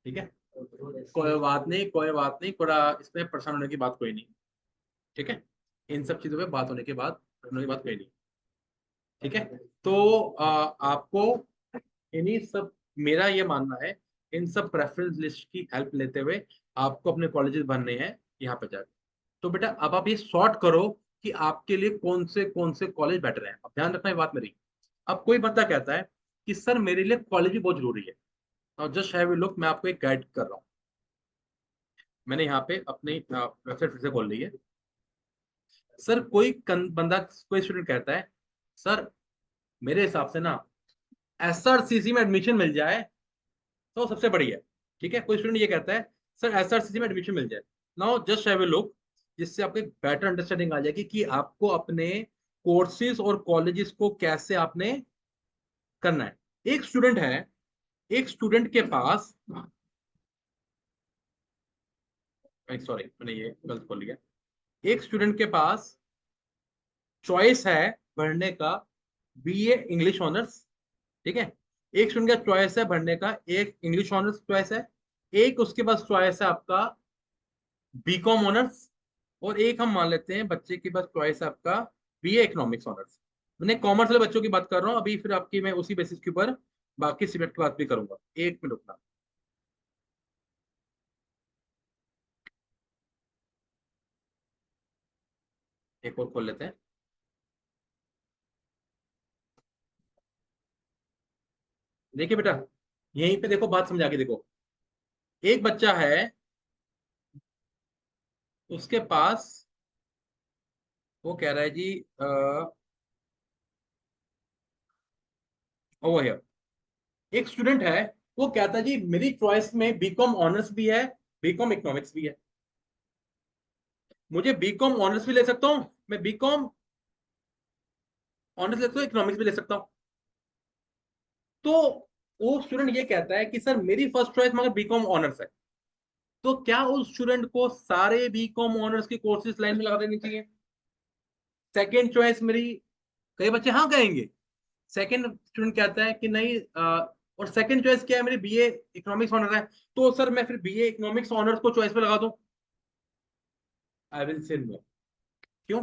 ठीक है, कोई बात नहीं, कोई बात नहीं, थोड़ा इसमें परेशान होने की बात कोई नहीं। ठीक है, इन सब चीजों पे बात होने के बाद होने की बात कोई नहीं। ठीक है, तो आपको इन्हीं सब, मेरा ये मानना है, इन सब प्रेफरेंस लिस्ट की हेल्प लेते हुए आपको अपने कॉलेजेस भरने हैं यहाँ पे जाकर। तो बेटा अब आप ये सॉर्ट करो कि आपके लिए कौन से कॉलेज बेटर है। अब ध्यान रखना है बात मेरी। अब कोई बंदा कहता है कि सर मेरे लिए कॉलेज भी बहुत जरूरी है, और जस्ट हैव ए लुक, मैं आपको एक गाइड कर रहा हूँ। मैंने यहाँ पे अपनी वेबसाइट फिर से खोल ली है। सर बंदा, कोई स्टूडेंट कहता है सर मेरे हिसाब से ना एसआरसीसी में एडमिशन मिल जाए तो सबसे बढ़िया है। ठीक है, कोई स्टूडेंट ये कहता है सर एसआरसीसी में एडमिशन मिल जाए। Now just have a look, जिससे आपको एक बेटर अंडरस्टैंडिंग आ जाएगी कि आपको अपने कोर्सेज और कॉलेजेस को कैसे आपने करना है। एक स्टूडेंट है, एक स्टूडेंट के पास, सॉरी मैंने ये गलत बोल लिया, एक स्टूडेंट के पास चॉइस है पढ़ने का बीए इंग्लिश ऑनर्स। ठीक है, एक स्टूडेंट का चॉइस है भरने का, एक इंग्लिश ऑनर्स चॉइस है, एक उसके पास चॉइस है आपका बीकॉम ऑनर्स, और एक हम मान लेते हैं बच्चे के पास चॉइस है आपका बीए इकोनॉमिक्स ऑनर्स। मैंने कॉमर्स वाले बच्चों की बात कर रहा हूँ अभी, फिर आपकी मैं उसी बेसिस के ऊपर बाकी सब्जेक्ट की बात भी करूंगा। एक मिनट रुकना, एक और खोल लेते हैं। देखिए बेटा, यहीं पे देखो बात समझा के देखो। एक बच्चा है, उसके पास, वो कह रहा है जी ओवर हियर, एक स्टूडेंट है, वो कहता है जी मेरी चॉइस में बीकॉम ऑनर्स भी है, बीकॉम इकोनॉमिक्स भी है, मुझे बीकॉम ऑनर्स भी ले सकता हूँ, मैं बीकॉम ऑनर्स ले सकता हूँ, इकोनॉमिक्स भी ले सकता हूँ। तो वो स्टूडेंट ये कहता है कि सर मेरी फर्स्ट चॉइस मगर बीकॉम ऑनर्स है, तो क्या उस स्टूडेंट को सारे बीकॉम ऑनर्स के कोर्सेज लाइन में लगा देने चाहिए? सेकेंड चॉइस मेरी, कई बच्चे हाँ कहेंगे। सेकेंड स्टूडेंट कहता है कि नहीं और सेकेंड चॉइस क्या है मेरी, बीए इकोनॉमिक्स ऑनर है, तो सर मैं फिर बीए इकोनॉमिक्स ऑनर्स को चॉइस पे लगा दूं? I will say no. क्यों?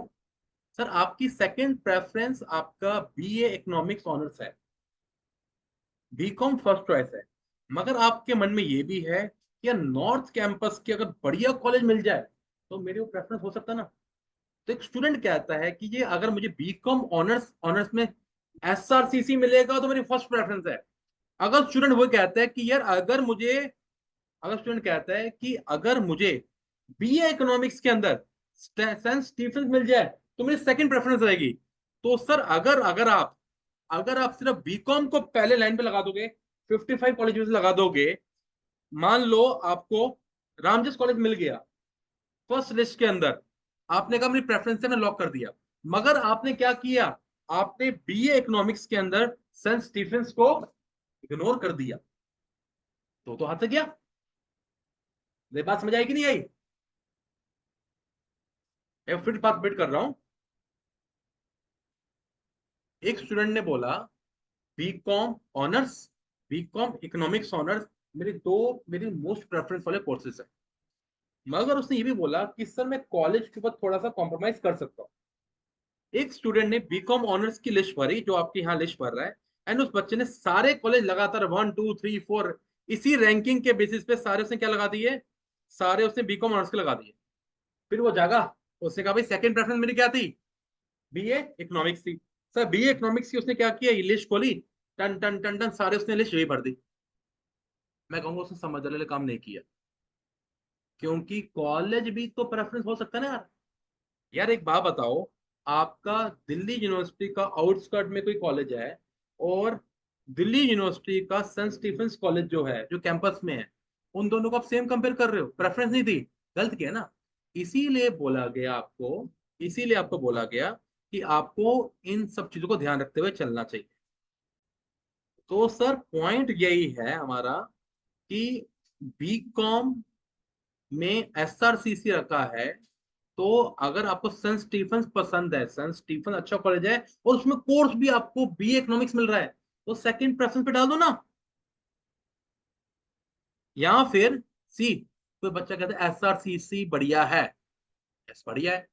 सर आपकी सेकेंड प्रेफरेंस आपका बीए इकोनॉमिक्स ऑनर्स है, बीकॉम फर्स्ट चॉइस है, मगर आपके मन में ये भी है कि यार नॉर्थ कैंपस के अगर बढ़िया कॉलेज मिल जाए तो मेरे को प्रेफरेंस हो सकता है ना। तो एक स्टूडेंट कहता है कि ये अगर मुझे बीकॉम ऑनर्स ऑनर्स में एसआरसीसी मिलेगा तो मेरी फर्स्ट प्रेफरेंस है। अगर स्टूडेंट वो कहता है कि यार अगर स्टूडेंट कहता है कि अगर मुझे बीए इकोनॉमिक्स के अंदर सेंट स्टीफंस मिल जाए तो मेरी सेकंड प्रेफरेंस रहेगी। तो सर अगर आप सिर्फ बीकॉम को पहले लाइन पे लगा दोगे, 55 कॉलेज में से लगा दोगे, मान लो आपको रामजस कॉलेज मिल गया फर्स्ट लिस्ट के अंदर, आपने कहा मेरी प्रेफरेंस है, मैं लॉक कर दिया। मगर आपने क्या किया, आपने बीए इकोनॉमिक्स के अंदर सेंट स्टीफेंस को इग्नोर कर दिया, तो हाथ से गया। ये बात समझ आई कि नहीं आई? एक फिर बात वेट कर रहा हूं। एक स्टूडेंट ने बोला BCom honours, BCom economics honours मेरी मोस्ट प्रेफरेंस वाले कोर्सेज है, मगर उसने ये भी बोला कि सर मैं कॉलेज के ऊपर थोड़ा सा कॉम्प्रोमाइज कर सकता हूँ। एक स्टूडेंट ने बीकॉम ऑनर्स की लिस्ट भरी, जो आपके यहाँ लिस्ट भर रहा है, एंड उस बच्चे ने सारे कॉलेज लगातार 1 2 3 4 इसी रैंकिंग के बेसिस पे सारे उसने क्या लगा दिए, सारे उसने बीकॉम ऑनर्स के लगा दिए। फिर वो जागा, उसने कहा भाई सेकंड प्रेफरेंस मेरी क्या थी, बीए इकोनॉमिक्स थी। सर बीए इकोनॉमिक्स की उसने क्या किया, ये लिस्ट खोली, टन टन टन टन सारे उसने लिस्ट यही भर दी। मैं कहूंगा उसने समझ वाले काम नहीं किया, क्योंकि कॉलेज भी तो प्रेफरेंस हो सकता है ना यार। यार एक बात बताओ, आपका दिल्ली यूनिवर्सिटी का आउटस्कर्ट में कोई कॉलेज है, और दिल्ली यूनिवर्सिटी का सेंट स्टीफेंस कॉलेज जो है जो कैंपस में है, उन दोनों को आप सेम कंपेयर कर रहे हो, प्रेफरेंस नहीं दी, गलत किया ना। इसीलिए बोला गया आपको, इसीलिए आपको बोला गया कि आपको इन सब चीजों को ध्यान रखते हुए चलना चाहिए। तो सर पॉइंट यही है हमारा कि बीकॉम में एसआरसीसी रखा है, तो अगर आपको सेंट स्टीफंस पसंद है, सेंट स्टीफन अच्छा कॉलेज है, और उसमें कोर्स भी आपको बीए इकोनॉमिक्स मिल रहा है, तो सेकंड प्रेफरेंस पे डाल दो ना। या फिर सी, कोई बच्चा कहता है एसआरसीसी बढ़िया है, यस बढ़िया है,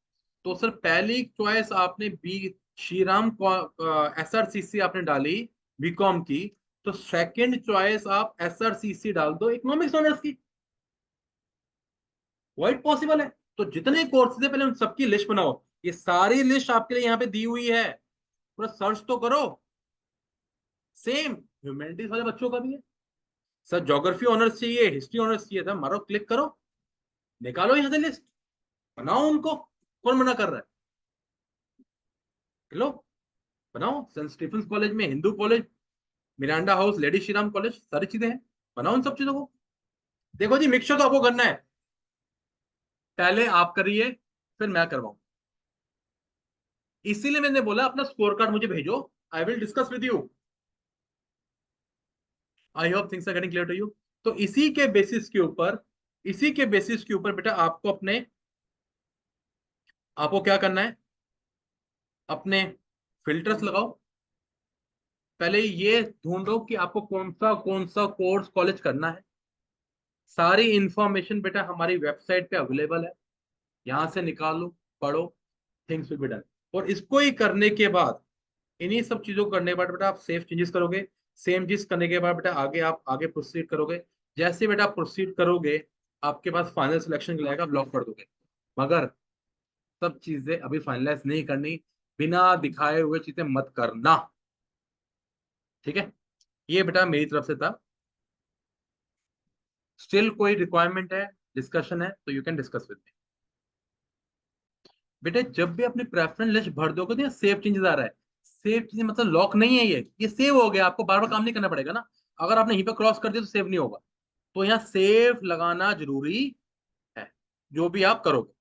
तो सर पहली चॉइस आपने बी श्रीराम एसआरसीसी आपने डाली बीकॉम की, तो सेकंड चॉइस आप एसआरसीसी डाल दो इकोनॉमिक्स ऑनर्स की। वाइट पॉसिबल है। तो जितने कोर्सेज है पहले उन सबकी लिस्ट बनाओ, ये सारी लिस्ट आपके लिए यहाँ पे दी हुई है, पूरा सर्च तो करो। सेम ह्यूमैनिटीज वाले बच्चों का भी है। सर ज्योग्राफी ऑनर्स चाहिए, हिस्ट्री ऑनर्स चाहिए था, मारो क्लिक करो, निकालो यहाँ से लिस्ट, बनाओ उनको, कौन मना कर रहा है? लो, बनाओ, सेंट स्टीफेंस कॉलेज में, Hindu college, Miranda house, lady Shri Ram college, सारी चीजें हैं, बनाओ उन सब चीजों को। देखो जी, मिक्सचर तो आपको करना है, पहले आप करिए फिर मैं करवाऊं। इसीलिए मैंने बोला अपना स्कोर कार्ड मुझे भेजो, I will discuss with you. I hope things are getting clear to you. तो इसी के बेसिस के ऊपर बेटा आपको क्या करना है, अपने फिल्टर्स लगाओ। पहले ये ढूंढो कि आपको कौन सा कोर्स कॉलेज करना है। सारी इंफॉर्मेशन बेटा हमारी वेबसाइट पे अवेलेबल है, यहां से निकालो, पढ़ो, थिंग्स विल बी डन। और इसको ही करने के बाद, इन्हीं सब चीजों को करने के बाद बेटा आप सेफ चेंजेस करोगे, सेम चीज करने के बाद बेटा आगे प्रोसीड करोगे। जैसे बेटा प्रोसीड करोगे, आपके पास फाइनल सिलेक्शन के आएगा, ब्लॉक कर दोगे। मगर सब चीजें अभी फाइनलाइज नहीं करनी, बिना दिखाए हुए चीजें मत करना, ठीक है? ये बेटा मेरी तरफ से था। स्टिल कोई रिक्वायरमेंट है, डिस्कशन है, तो you can discuss with me. बेटा जब भी अपनी प्रेफरेंस लिस्ट भर दोगे तो ये सेव चेंजेस आ रहा है, सेव चेंजेस मतलब लॉक नहीं है, ये सेव हो गया, आपको बार बार काम नहीं करना पड़ेगा ना। अगर आपने यहीं पे क्रॉस कर दिया तो सेव नहीं होगा, तो यहाँ सेव लगाना जरूरी है, जो भी आप करोगे।